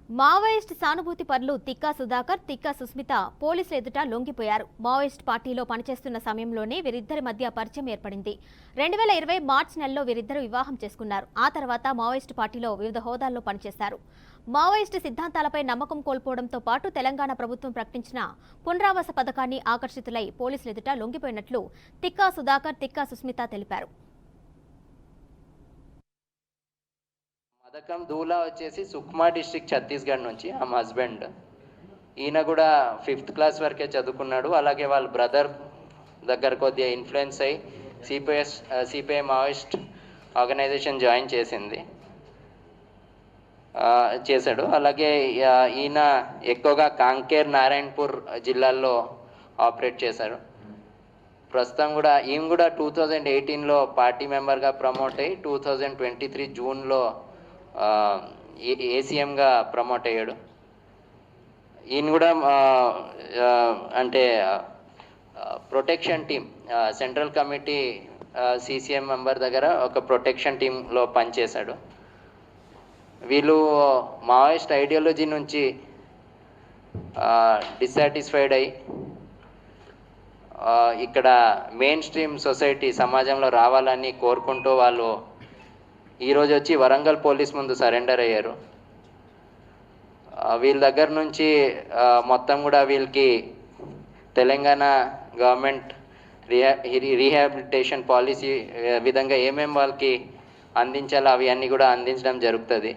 Maoist సానుభూతి పరులు తిక్కా సుధాకర్, తిక్కా సుస్మిత పోలీసుల ఎదుట లొంగిపోయారు. మావోయిస్ట్ పార్టీలో పనిచేస్తున్న సమయంలోనే వీరిద్దరి మధ్య పరిచయం ఏర్పడింది. 2020 మార్చి నెలలో వీరిద్దరు వివాహం చేసుకున్నారు. ఆ తర్వాత మావోయిస్ట్ పార్టీలో వివిధ హోదాల్లో పనిచేశారు. మావోయిస్ట్ సిద్ధాంతాలపై నమ్మకం కోల్పోవడంతో పాటు తెలంగాణ ప్రభుత్వం ప్రకటించిన పునరావాస పథకాన్ని ఆకర్షితులై పోలీసుల ఎదుట లొంగిపోయినట్లు తిక్కా సుధాకర్, తిక్కా సుస్మిత తెలిపారు. పథకం దూలా వచ్చేసి సుక్మా డిస్ట్రిక్ట్ ఛత్తీస్గఢ్ నుంచి మా హస్బెండ్. ఈయన కూడా 5th క్లాస్ వరకే చదువుకున్నాడు. అలాగే వాళ్ళ బ్రదర్ దగ్గర కొద్దిగా ఇన్ఫ్లుయెన్స్ అయ్యి సిపిఐ మావోయిస్ట్ ఆర్గనైజేషన్ జాయిన్ చేశాడు. అలాగే ఈయన ఎక్కువగా కాంకేర్, నారాయణపూర్ జిల్లాల్లో ఆపరేట్ చేశారు. ప్రస్తుతం కూడా ఈయన కూడా 2018లో పార్టీ మెంబర్గా ప్రమోట్ అయ్యి 2023 జూన్లో ఏసీఎంగా ప్రమోట్ అయ్యాడు. ఈయన కూడా అంటే protection team, central committee CCM member దగ్గర ఒక ప్రొటెక్షన్ టీంలో పనిచేశాడు. వీళ్ళు మావోయిస్ట్ ఐడియాలజీ నుంచి డిస్సాటిస్ఫైడ్ అయ్యి ఇక్కడ మెయిన్ స్ట్రీమ్ సొసైటీ సమాజంలో రావాలని కోరుకుంటూ వాళ్ళు ఈరోజు వచ్చి వరంగల్ పోలీస్ ముందు సరెండర్ అయ్యారు. వీళ్ళ దగ్గర నుంచి మొత్తం కూడా వీళ్ళకి తెలంగాణ గవర్నమెంట్ రీహాబిలిటేషన్ పాలసీ విధంగా ఏమేమి వాళ్ళకి అందించాలో అవి అన్నీ కూడా అందించడం జరుగుతుంది.